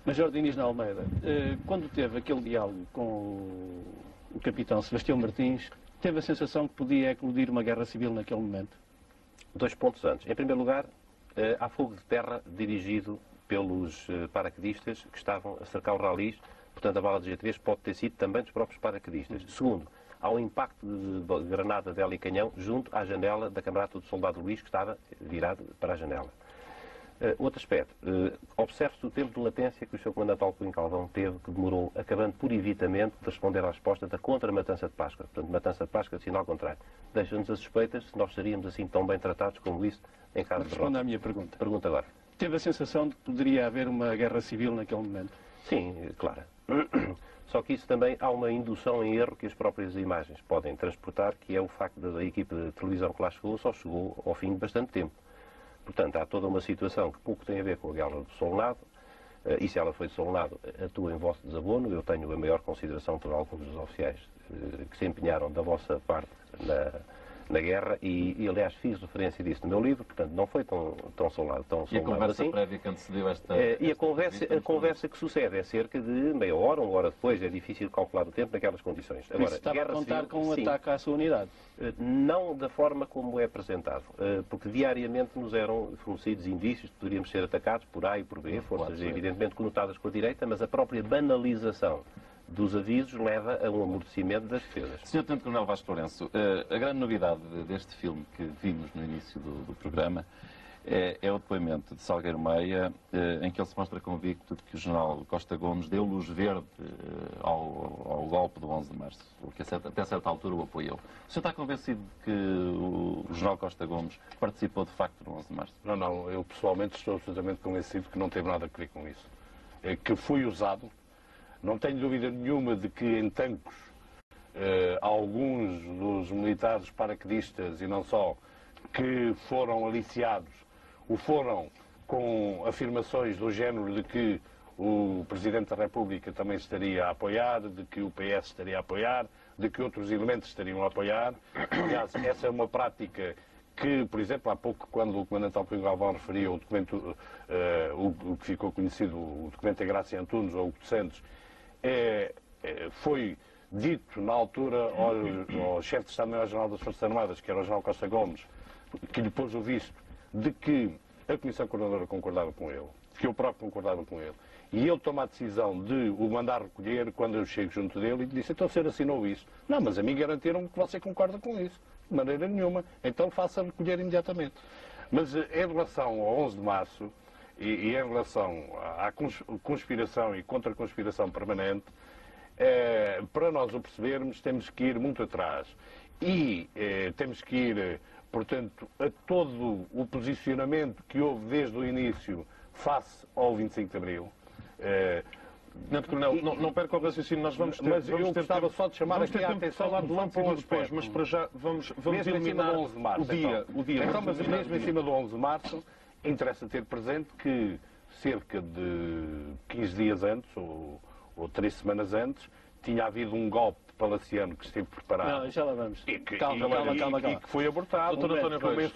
Major Diniz na Almeida, quando teve aquele diálogo com o capitão Sebastião Martins, teve a sensação que podia eclodir uma guerra civil naquele momento? 2 pontos antes. Em primeiro lugar, há fogo de terra dirigido pelos paraquedistas que estavam a cercar o ralis. Portanto, a bala de G3 pode ter sido também dos próprios paraquedistas. Segundo, há um impacto de granada de hélio e canhão junto à janela da camarada do soldado Luís, que estava virado para a janela. Outro aspecto, observe-se o tempo de latência que o Sr. Comandante Alcuin Calvão teve, que demorou, acabando por evitamento de responder à resposta da contra-matança de Páscoa. Portanto, matança de Páscoa, sinal contrário. Deixa-nos as suspeitas se nós seríamos assim tão bem tratados como isso em caso de derrota. Responda à minha pergunta. Pergunta agora. Teve a sensação de que poderia haver uma guerra civil naquele momento? Sim, claro. Só que isso também há uma indução em erro que as próprias imagens podem transportar, que é o facto da equipe de televisão que lá chegou, só chegou ao fim de bastante tempo. Portanto, há toda uma situação que pouco tem a ver com a guerra do Solnado, e se ela foi de Solnado, atua em vosso desabono. Eu tenho a maior consideração por alguns dos oficiais que se empenharam da vossa parte na guerra, e aliás fiz referência disso no meu livro. Portanto, não foi tão Solnado, tão E a conversa assim. prévia que antecedeu esta... E a conversa que sucede é cerca de meia hora, 1 hora depois. É difícil calcular o tempo naquelas condições. Agora, isso estava a contar civil, com um sim, ataque à sua unidade? Não da forma como é apresentado, porque diariamente nos eram fornecidos indícios de que poderíamos ser atacados por A e por B, forças evidentemente conotadas com a direita, mas a própria banalização dos avisos leva a um amortecimento das defesas. Sr. Tenente Coronel Vasco Lourenço, a grande novidade deste filme que vimos no início do programa é o depoimento de Salgueiro Meia, em que ele se mostra convicto de que o general Costa Gomes deu luz verde ao golpe do 11 de março, o que até certa altura o apoiou. O senhor está convencido que o general Costa Gomes participou de facto no 11 de março? Não, eu pessoalmente estou absolutamente convencido que não teve nada a ver com isso. Que foi usado. Não tenho dúvida nenhuma de que em Tancos alguns dos militares paraquedistas, e não só, que foram aliciados, o foram com afirmações do género de que o Presidente da República também estaria a apoiar, de que o PS estaria a apoiar, de que outros elementos estariam a apoiar. Aliás, essa é uma prática que, por exemplo, há pouco, quando o Comandante Alcuin Galvão referia o documento, o que ficou conhecido, o documento de Graça Antunes, ou o de Santos, foi dito na altura ao chefe de Estado-Maior-General das Forças Armadas, que era o general Costa Gomes, que lhe pôs o visto, de que a Comissão Coordenadora concordava com ele, que eu próprio concordava com ele, e ele toma a decisão de o mandar recolher quando eu chego junto dele e disse: então o senhor assinou isso? Não, mas a mim garantiram que você concorda com isso. De maneira nenhuma. Então faça recolher imediatamente. Mas em relação ao 11 de março, e em relação à conspiração e contra-conspiração permanente, para nós o percebermos, temos que ir muito atrás. E temos que ir, portanto, a todo o posicionamento que houve desde o início face ao 25 de Abril. Tenente Coronel, não perca o raciocínio, nós vamos ter... Mas eu gostava só de chamar aqui a atenção falar do para um depois, mas para já vamos eliminar o 11 de março, o dia. Então, mas mesmo em cima do 11 de março, interessa ter presente que cerca de 15 dias antes, ou 3 semanas antes, tinha havido um golpe palaciano que esteve preparado. Não, já lá vamos. E que foi abortado. Doutor António Reis,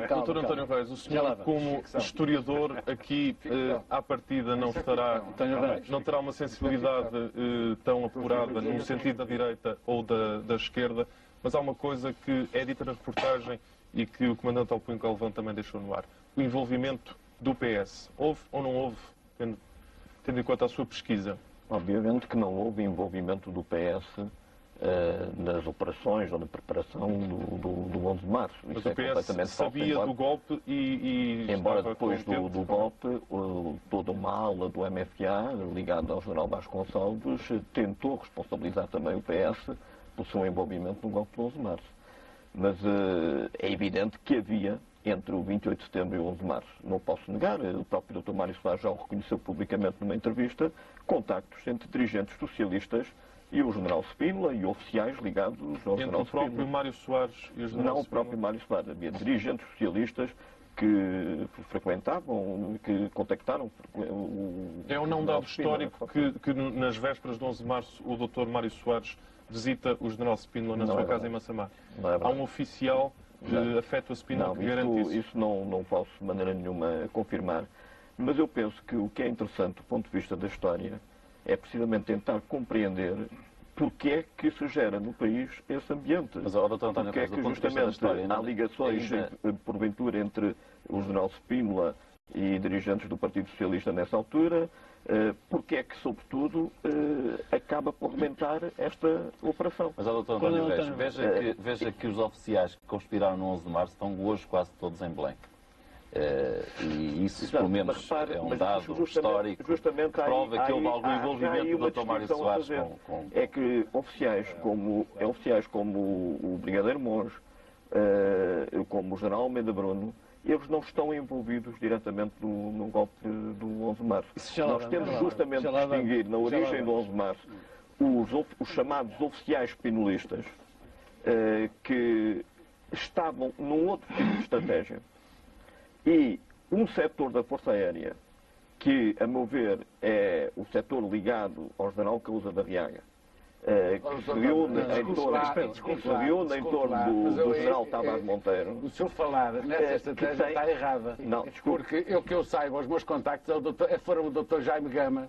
Doutor António Reis, o senhor, como historiador, aqui à partida não terá uma sensibilidade tão apurada no sentido da direita ou da esquerda, mas há uma coisa que é dita na reportagem e que o Comandante Alcuin Galvão também deixou no ar: o envolvimento do PS. Houve ou não houve, tendo em conta a sua pesquisa? Obviamente que não houve envolvimento do PS nas operações ou na preparação do 11 de março. Mas o PS sabia do golpe e embora depois do golpe, toda uma ala do MFA, ligada ao general Vasconcelos, tentou responsabilizar também o PS pelo seu envolvimento no golpe do 11 de março. Mas é evidente que havia, entre o 28 de setembro e o 11 de março, não posso negar, o próprio Dr. Mário Soares já o reconheceu publicamente numa entrevista, contactos entre dirigentes socialistas e o general Spínola e oficiais ligados ao general Spínola. Entre o próprio Mário Soares e o general Spínola? Não, o próprio Mário Soares. Havia dirigentes socialistas que frequentavam, que contactaram o... É um não dado histórico que nas vésperas do 11 de março o Dr. Mário Soares visita o general Spínola na sua casa em Massamá. Há um oficial de afeto a Spínola que garante isso? Isso não posso de maneira nenhuma confirmar. Mas eu penso que o que é interessante do ponto de vista da história é precisamente tentar compreender porque é que se gera no país esse ambiente. Mas, Dr. António, porque é que do ponto de vista da justamente história, há ligações, porventura, entre o general Spínola e dirigentes do Partido Socialista nessa altura, porque é que, sobretudo, acaba por rebentar esta operação. Mas, Dr. António Reis, veja que os oficiais que conspiraram no 11 de março estão hoje quase todos em Belém. E isso, pelo menos, repare, é um dado histórico que prova que houve algum envolvimento do Dr. Mário Soares com... É que oficiais como o Brigadeiro Monge, como o general Almeida Bruno, eles não estão envolvidos diretamente no golpe do 11 de março. Nós temos justamente de distinguir, na origem do 11 de março, os chamados oficiais pinolistas, que estavam num outro tipo de estratégia. E um setor da Força Aérea, que, a meu ver, é o setor ligado ao general Calusa da Riaga, que se reúne em torno do general Tavares Monteiro. O senhor falar nessa estratégia está errada. Não, porque que eu saiba, os meus contactos foram o Dr. Jaime Gama,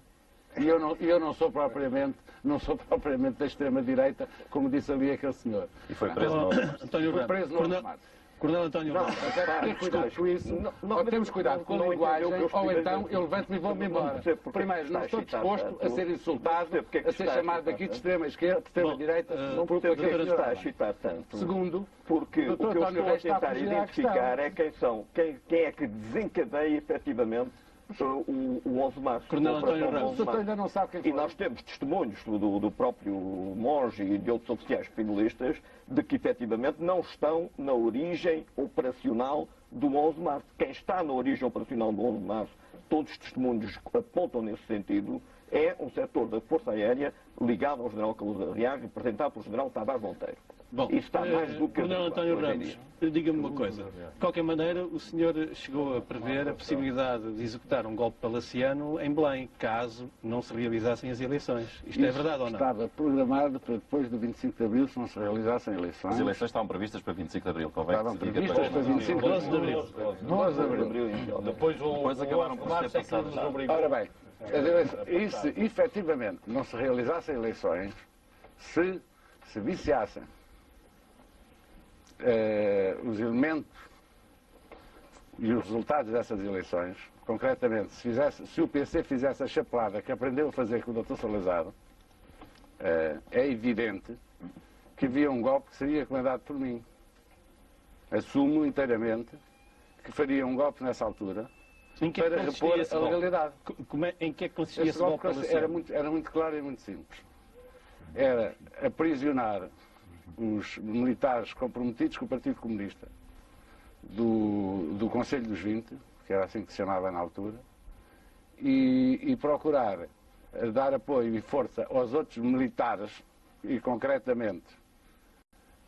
e eu não sou propriamente da extrema-direita, como disse ali aquele senhor. E foi preso no António Ramos. Coronel António Ramos. Tem cuidado com isso. Temos cuidado com a linguagem, ou então eu levanto-me e vou-me embora. Primeiro, não estou disposto a ser insultado, a ser chamado aqui de extrema-esquerda, de extrema-direita, por que está a citar tanto? Segundo, porque o que eu estou a tentar identificar é quem é que desencadeia efetivamente o 11 de março. Coronel António Ramos. Ainda não sabe quem foi. E nós temos testemunhos do próprio Monge e de outros oficiais pinolistas de que efetivamente não estão na origem operacional do 11 de março. Quem está na origem operacional do 11 de março, todos os testemunhos apontam nesse sentido, é um setor da Força Aérea ligado ao general Calusa Riaga, representado pelo general Tavares Monteiro. Bom, isso está mais do que Coronel António Ramos, diga-me uma coisa. De qualquer maneira, o senhor chegou a prever a possibilidade de executar um golpe palaciano em Belém, caso não se realizassem as eleições. Isto é verdade ou não? Estava programado para depois do 25 de Abril, se não se realizassem eleições. As eleições estavam previstas para 25 de Abril, convém Estavam previstas para 25 de 12 de Abril. 12 de Abril. Depois acabaram por ser passadas já. Ora bem, e se efetivamente não se realizassem eleições, se viciassem os elementos e os resultados dessas eleições, concretamente, se o PC fizesse a chapelada que aprendeu a fazer com o Dr. Salazar, é evidente que havia um golpe que seria comandado por mim. Assumo inteiramente que faria um golpe nessa altura para repor a legalidade. Em que é que consistia esse golpe? Era muito claro e muito simples. Era aprisionar os militares comprometidos com o Partido Comunista do Conselho dos 20, que era assim que se chamava na altura, e procurar dar apoio e força aos outros militares, e concretamente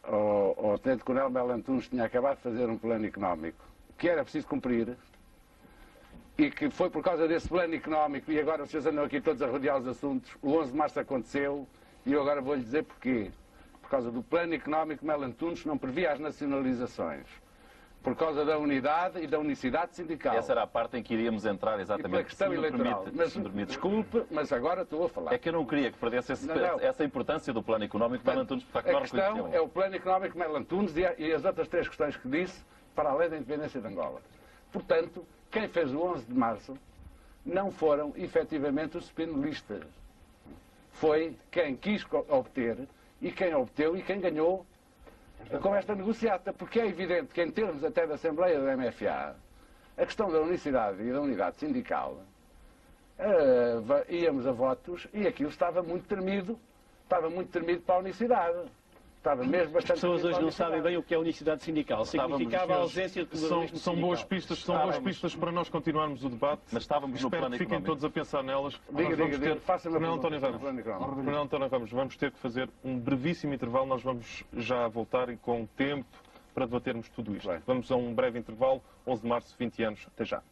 ao Tenente-Coronel Melo Antunes, que tinha acabado de fazer um plano económico que era preciso cumprir, e que foi por causa desse plano económico, e agora vocês andam aqui todos a rodear os assuntos, o 11 de março aconteceu, e eu agora vou-lhe dizer porquê. Por causa do plano económico, Melo Antunes não previa as nacionalizações. Por causa da unidade e da unicidade sindical. Essa era a parte em que iríamos entrar exatamente. E pela questão eleitoral. Desculpe, mas agora estou a falar. É que eu não queria que perdesse essa importância do plano económico Melo Antunes, de facto, a questão é o plano económico Melo Antunes e as outras três questões que disse, para além da independência de Angola. Portanto, quem fez o 11 de março não foram, efetivamente, os spinolistas. Foi quem quis obter, e quem obteu, e quem ganhou com esta negociata. Porque é evidente que, em termos até da Assembleia do MFA, a questão da unicidade e da unidade sindical, íamos a votos e aquilo estava muito tremido para a unicidade. Estava mesmo bastante. As pessoas hoje não sabem bem o que é unicidade sindical. Significava a ausência de pluralismo são boas pistas para nós continuarmos o debate. Mas estávamos no plano económico. Fiquem todos a pensar nelas. Coronel António Ramos, vamos ter que fazer um brevíssimo intervalo. Nós vamos já voltar e com tempo para debatermos tudo isto. Vamos a um breve intervalo. 11 de março, 20 anos. Até já.